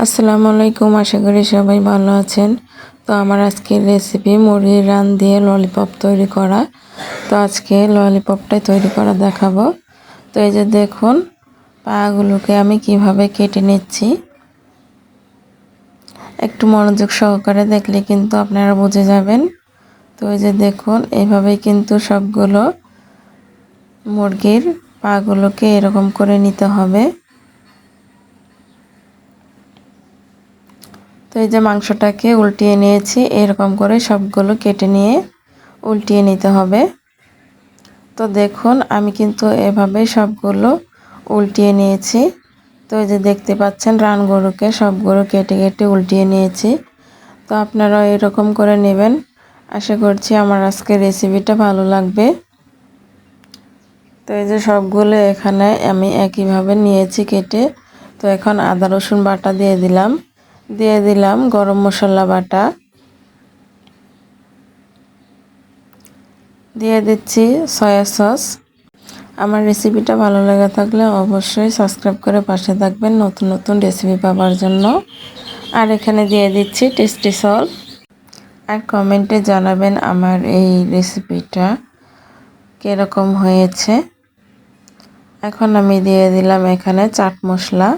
আসসালামু আলাইকুম, আশা করি সবাই ভালো আছেন। তো আমার আজকের রেসিপি মুরগির রান দিয়ে ললিপপ তৈরি করা। তো আজকে ললিপপটাই তৈরি করা দেখাবো। তো এই যে দেখুন, পাগুলোকে আমি কিভাবে কেটে নিচ্ছি। একটু মনোযোগ সহকারে দেখলে কিন্তু আপনারা বুঝে যাবেন। তো এই যে দেখুন, এইভাবেই কিন্তু সবগুলো মুরগির পাগুলোকে এরকম করে নিতে হবে। তো এই যে মাংসটাকে উল্টিয়ে নিয়েছি, এরকম করে সবগুলো কেটে নিয়ে উল্টিয়ে নিতে হবে। তো দেখুন, আমি কিন্তু এভাবে সবগুলো উল্টিয়ে নিয়েছি। তো এই যে দেখতে পাচ্ছেন, রান গরুকে সবগুলো কেটে কেটে উল্টিয়ে নিয়েছি। তো আপনারাও এরকম করে নেবেন। আশা করছি আমার আজকের রেসিপিটা ভালো লাগবে। তো এই যে সবগুলো এখানে আমি একইভাবে নিয়েছি কেটে। তো এখন আদা রসুন বাটা দিয়ে দিলাম গরম মশলা বাটা, দিয়ে দিচ্ছি সয়া সস। আমার রেসিপিটা ভালো লেগে থাকলে অবশ্যই সাবস্ক্রাইব করে পাশে থাকবেন নতুন নতুন রেসিপি পাওয়ার জন্য। আর এখানে দিয়ে দিচ্ছি টেস্টি সল্ট। আর কমেন্টে জানাবেন আমার এই রেসিপিটা কীরকম হয়েছে। এখন আমি দিয়ে দিলাম এখানে চাট মশলা।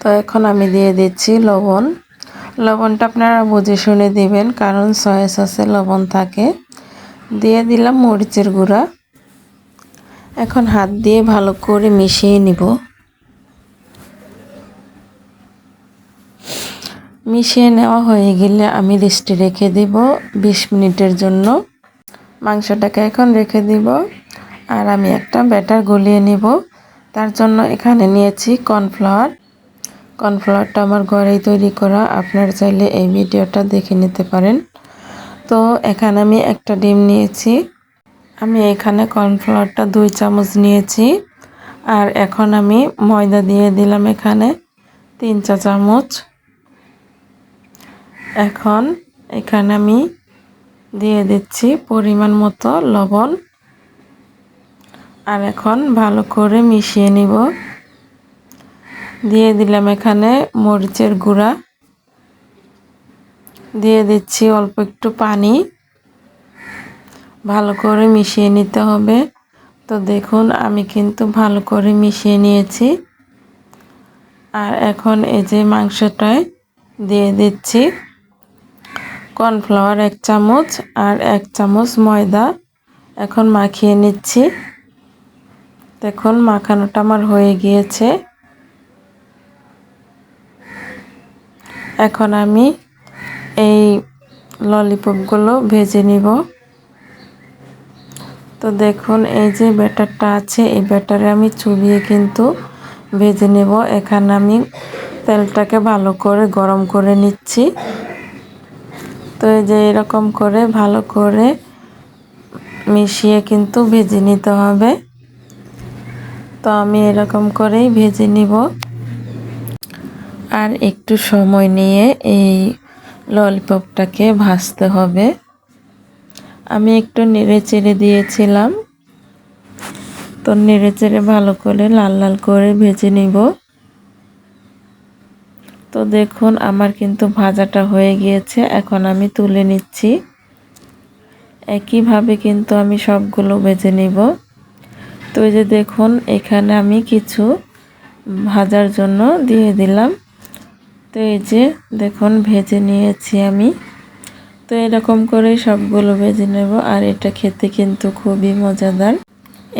তো এখন আমি দিয়ে দিচ্ছি লবণ। লবণটা আপনারা বুঝে শুনে দিবেন, কারণ সয়া সসে লবণ থাকে। দিয়ে দিলাম মরিচের গুঁড়া। এখন হাত দিয়ে ভালো করে মিশিয়ে নিব। মিশিয়ে নেওয়া হয়ে গেলে আমি রেস্টে রেখে দেব 20 মিনিটের জন্য। মাংসটাকে এখন রেখে দিব। আর আমি একটা ব্যাটার গলিয়ে নিব। তার জন্য এখানে নিয়েছি কর্নফ্লাওয়ার। কর্নফ্লাওয়ারটা আমার ঘরেই তৈরি করা, আপনারা চাইলে এই ভিডিওটা দেখে নিতে পারেন। তো এখানে আমি একটা ডিম নিয়েছি। আমি এখানে কর্নফ্লাওয়ারটা 2 চামচ নিয়েছি। আর এখন আমি ময়দা দিয়ে দিলাম এখানে 3 চা চামচ। এখন এখানে আমি দিয়ে দিচ্ছি পরিমাণ মতো লবণ। আর এখন ভালো করে মিশিয়ে নিব। দিয়ে দিলাম এখানে মরিচের গুঁড়া, দিয়ে দিচ্ছি অল্প একটু পানি। ভালো করে মিশিয়ে নিতে হবে। তো দেখুন, আমি কিন্তু ভালো করে মিশিয়ে নিয়েছি। আর এখন এই যে মাংসটায় দিয়ে দিচ্ছি কর্নফ্লাওয়ার 1 চামচ আর 1 চামচ ময়দা। এখন মাখিয়ে নিচ্ছি। দেখুন, মাখানোটা আমার হয়ে গিয়েছে। এখন আমি এই ললিপপগুলো ভেজে নিব। তো দেখুন, এই যে ব্যাটারটা আছে, এই ব্যাটারে আমি চুবিয়ে কিন্তু ভেজে নেব। এখানে আমি তেলটাকে ভালো করে গরম করে নিচ্ছি। তো এই যে এরকম করে ভালো করে মিশিয়ে কিন্তু ভেজে নিতে হবে। তো আমি এরকম করেই ভেজে নিব। আর একটু সময় নিয়ে এই ললিপপটাকে ভাজতে হবে। আমি একটু নেড়ে চেড়ে দিয়েছিলাম। তো নেড়ে চেড়ে ভালো করে লাল লাল করে ভেজে নিব। তো দেখুন, আমার কিন্তু ভাজাটা হয়ে গিয়েছে। এখন আমি তুলে নিচ্ছি। একইভাবে কিন্তু আমি সবগুলো ভেজে নিব। তো এই যে দেখুন, এখানে আমি কিছু ভাজার জন্য দিয়ে দিলাম। তো এই যে দেখুন, ভেজে নিয়েছি আমি। তো এরকম করে সবগুলো ভেজে নেব। আর এটা খেতে কিন্তু খুবই মজাদার।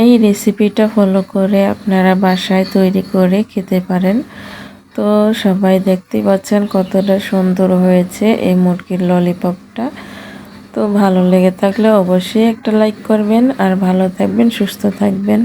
এই রেসিপিটা ফলো করে আপনারা বাসায় তৈরি করে খেতে পারেন। তো সবাই দেখতেই পাচ্ছেন কতটা সুন্দর হয়েছে এই মুরগির ললিপপটা। তো ভালো লেগে থাকলে অবশ্যই একটা লাইক করবেন। আর ভালো থাকবেন, সুস্থ থাকবেন।